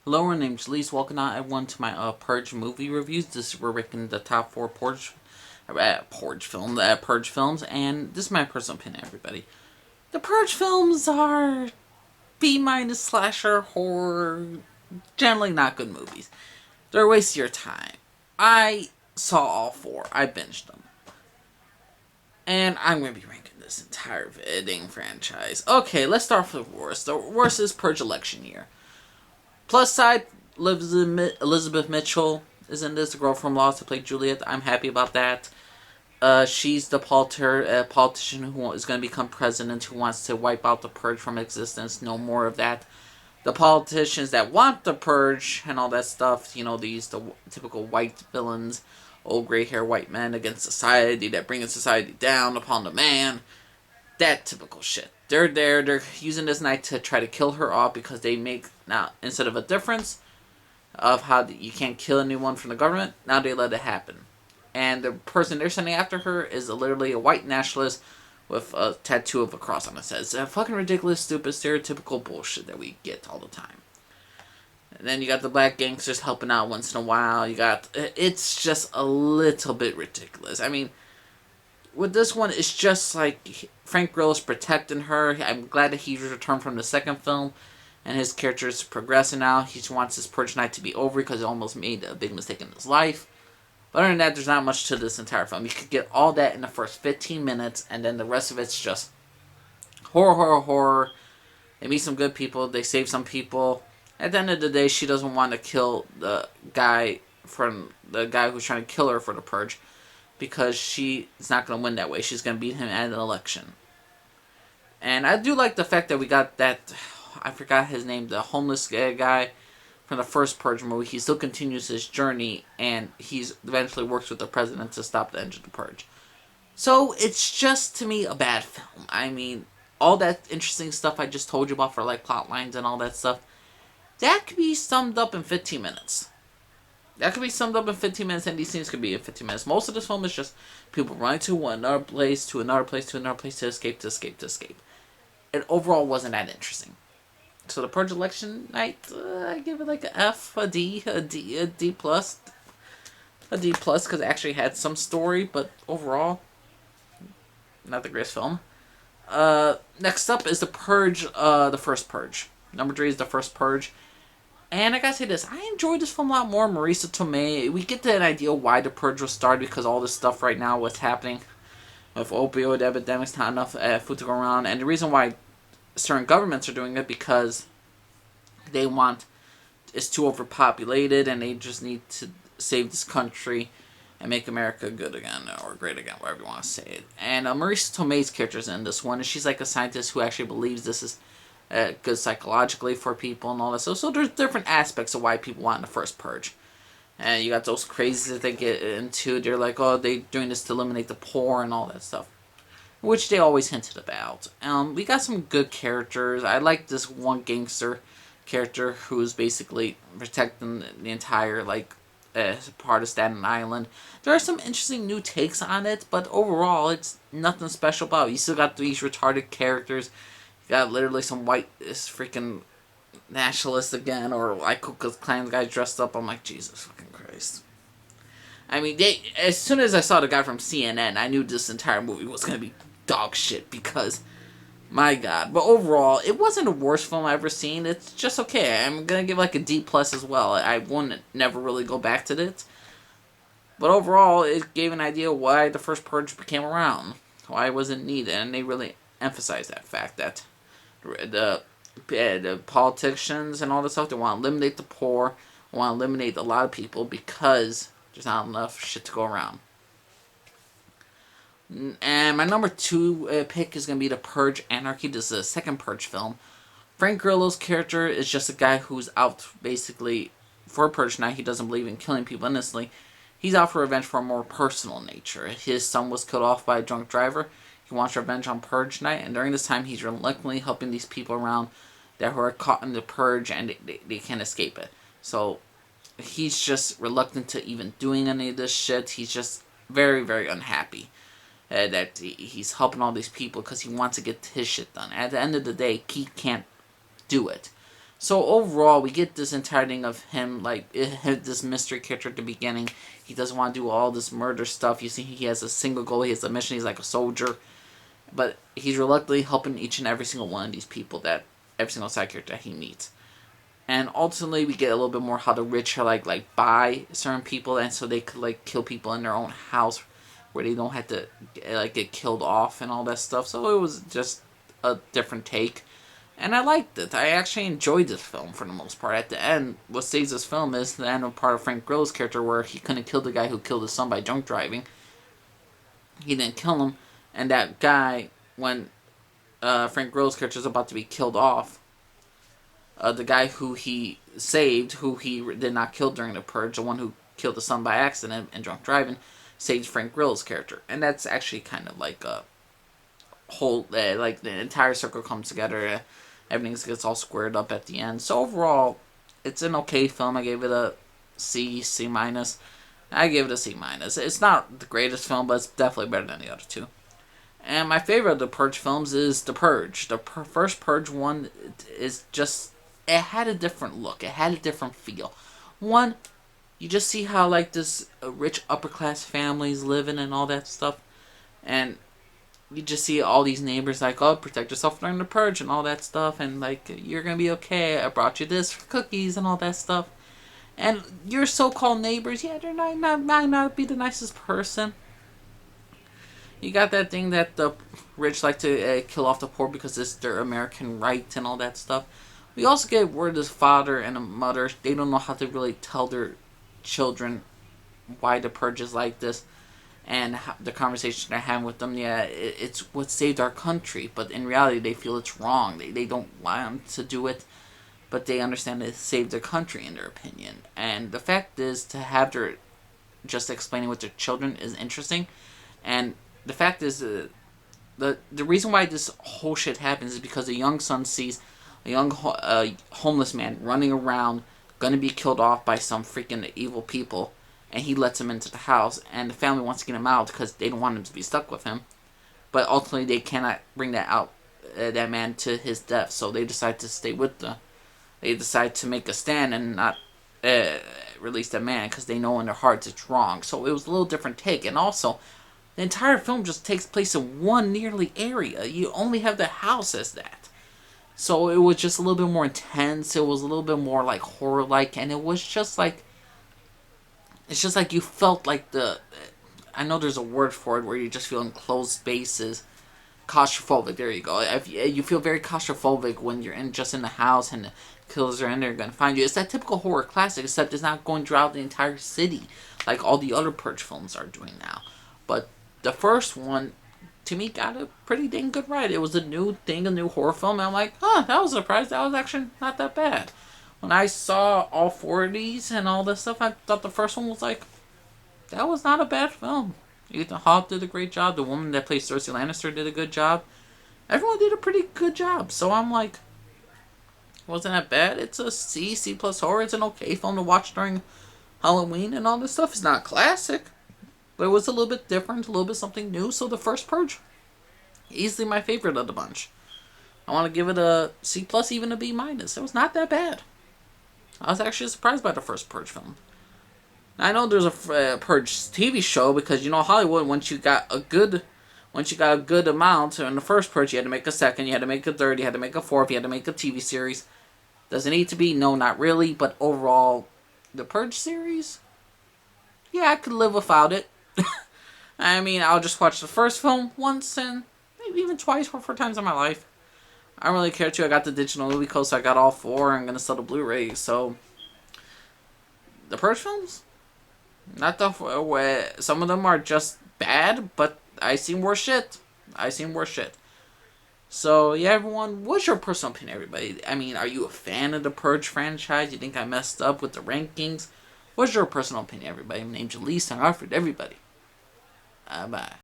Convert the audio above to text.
Hello, my name's Lise. Welcome out everyone to my Purge movie reviews. This is we're ranking the top four Purge films, and this is my personal opinion, everybody. The Purge films are B minus slasher horror, generally not good movies. They're a waste of your time. I saw all four. I binged them, and I'm gonna be ranking this entire dang franchise. Okay, let's start with the worst. The worst is Purge election year. Plus side, Elizabeth Mitchell is in this, the girl from Lost who played Juliet. I'm happy about that. She's the politician who is going to become president, who wants to wipe out the Purge from existence. No more of that. The politicians that want the Purge and all that stuff, the typical white villains, old gray hair white men against society that bring society down upon the man. That typical shit. They're using this night to try to kill her off because they make, now, instead of a difference of how you can't kill anyone from the government, now they let it happen. And the person they're sending after her is literally a white nationalist with a tattoo of a cross on his head. It's a fucking ridiculous, stupid, stereotypical bullshit that we get all the time. And then you got the black gangsters helping out once in a while. It's just a little bit ridiculous. I mean, with this one, it's just like Frank Grillo's protecting her. I'm glad that he's returned from the second film, and his character is progressing now. He wants his Purge night to be over because he almost made a big mistake in his life. But other than that, there's not much to this entire film. You could get all that in the first 15 minutes, and then the rest of it's just horror, horror, horror. They meet some good people. They save some people. At the end of the day, she doesn't want to kill the guy who's trying to kill her for the Purge, because she is not going to win that way. She's going to beat him at an election. And I do like the fact that we got that, I forgot his name, the homeless guy from the first Purge movie. He still continues his journey, and he's eventually works with the president to stop the end of the Purge. So it's just, to me, a bad film. I mean, all that interesting stuff I just told you about for like plot lines and all that stuff, that could be summed up in 15 minutes. That could be summed up in 15 minutes, and these scenes could be in 15 minutes. Most of this film is just people running to another place, to another place, to another place, to escape, to escape, to escape. It overall wasn't that interesting. So the Purge election night, I give it like a F, a D, a D plus. A D plus, because it actually had some story, but overall, not the greatest film. Next up is the Purge, the first Purge. Number 3 is the first Purge. And I gotta say this, I enjoyed this film a lot more. Marisa Tomei, we get an idea why the Purge was started, because all this stuff right now, what's happening with opioid epidemics, not enough food to go around, and the reason why certain governments are doing it, because it's too overpopulated, and they just need to save this country and make America good again, or great again, whatever you want to say it. And Marisa Tomei's character is in this one, and she's like a scientist who actually believes this is good psychologically for people and all that. So there's different aspects of why people want the first Purge. And you got those crazies that they get into. They're like, oh, they're doing this to eliminate the poor and all that stuff, which they always hinted about. We got some good characters. I like this one gangster character who's basically protecting the entire part of Staten Island. There are some interesting new takes on it, but overall, it's nothing special about it. You still got these retarded characters. Got literally some white freaking nationalists again, or like Ku Klux Klan guys dressed up. I'm like, Jesus fucking Christ. I mean, as soon as I saw the guy from CNN, I knew this entire movie was gonna be dog shit, because, my God. But overall, it wasn't the worst film I've ever seen. It's just okay. I'm gonna give like a D plus as well. I wouldn't never really go back to it. But overall, it gave an idea why the first Purge became around, why it wasn't needed, and they really emphasized that fact that the politicians and all this stuff, they want to eliminate the poor, want to eliminate a lot of people because there's not enough shit to go around. And my number 2 pick is going to be the Purge Anarchy. This is the second Purge film. Frank Grillo's character is just a guy who's out basically for Purge night. He doesn't believe in killing people innocently. He's out for revenge for a more personal nature. His son was killed off by a drunk driver. He wants revenge on Purge night, and during this time, he's reluctantly helping these people around that who are caught in the Purge, and they can't escape it. So he's just reluctant to even doing any of this shit. He's just very, very unhappy that he's helping all these people because he wants to get his shit done. At the end of the day, he can't do it. So overall, we get this entire thing of him, like, this mystery character at the beginning. He doesn't want to do all this murder stuff. You see, he has a single goal. He has a mission. He's like a soldier. But he's reluctantly helping each and every single one of these people, that every single side character that he meets. And ultimately, we get a little bit more how the rich are like buy certain people, and so they could like kill people in their own house, where they don't have to like get killed off and all that stuff. So it was just a different take, and I liked it. I actually enjoyed this film for the most part. At the end, what saves this film is the end of part of Frank Grillo's character, where he couldn't kill the guy who killed his son by drunk driving. He didn't kill him, and that guy, when Frank Grillo's character is about to be killed off, the guy who he saved, who he did not kill during the Purge, the one who killed the son by accident and drunk driving, saved Frank Grillo's character. And that's actually kind of like a whole, like the entire circle comes together. Everything gets all squared up at the end. So overall, it's an okay film. I gave it a C minus. I gave it a C minus. It's not the greatest film, but it's definitely better than the other two. And my favorite of the Purge films is The Purge. The first Purge one is just, it had a different look. It had a different feel. One, you just see how like this rich upper class families living and all that stuff. And you just see all these neighbors like, oh, protect yourself during the Purge and all that stuff. And like, you're going to be okay. I brought you this for cookies and all that stuff. And your so-called neighbors, yeah, they're might not be the nicest person. You got that thing that the rich like to kill off the poor because it's their American right and all that stuff. We also get word this father and a mother, they don't know how to really tell their children why the Purge is like this, and how, the conversation they're having with them, yeah, it's what saved our country, but in reality they feel it's wrong. They don't want to do it, but they understand it saved their country in their opinion. And the fact is, to have their just explaining with their children is interesting. And the fact is, the reason why this whole shit happens is because a young son sees a young homeless man running around, gonna be killed off by some freaking evil people, and he lets him into the house, and the family wants to get him out because they don't want him to be stuck with him. But ultimately, they cannot bring that man to his death, so they decide to stay with they decide to make a stand and not release that man because they know in their hearts it's wrong. So it was a little different take, and also, the entire film just takes place in one nearly area. You only have the house as that. So it was just a little bit more intense. It was a little bit more like horror-like. And it was just like, it's just like you felt like I know there's a word for it where you just feel enclosed spaces. Claustrophobic, there you go. You feel very claustrophobic when you're just in the house and the killers are in there going to find you. It's that typical horror classic, except it's not going throughout the entire city like all the other Purge films are doing now. But the first one, to me, got a pretty dang good ride. It was a new thing, a new horror film, and I'm like, that was a surprise. That was actually not that bad. When I saw all four of these and all this stuff, I thought the first one was like, that was not a bad film. Ethan Hawke did a great job. The woman that plays Cersei Lannister did a good job. Everyone did a pretty good job. So I'm like, wasn't that bad? It's a C plus horror. It's an okay film to watch during Halloween and all this stuff. It's not classic, but it was a little bit different, a little bit something new. So the first Purge, easily my favorite of the bunch. I want to give it a C plus, even a B minus. It was not that bad. I was actually surprised by the first Purge film. I know there's a Purge TV show because, you know, Hollywood, once you got a good amount in the first Purge, you had to make a second, you had to make a third, you had to make a fourth, you had to make a TV series. Does it need to be? No, not really. But overall, the Purge series, yeah, I could live without it. I mean, I'll just watch the first film once and maybe even twice or 4 times in my life. I don't really care too. I got the digital movie code, so I got all 4. I'm gonna sell the Blu-ray. So the Purge films, not the some of them are just bad, but I seen worse shit. So yeah, everyone, what's your personal opinion, everybody? I mean, are you a fan of the Purge franchise? You think I messed up with the rankings? What's your personal opinion, everybody? My name's Elise, and I offered everybody. Bye.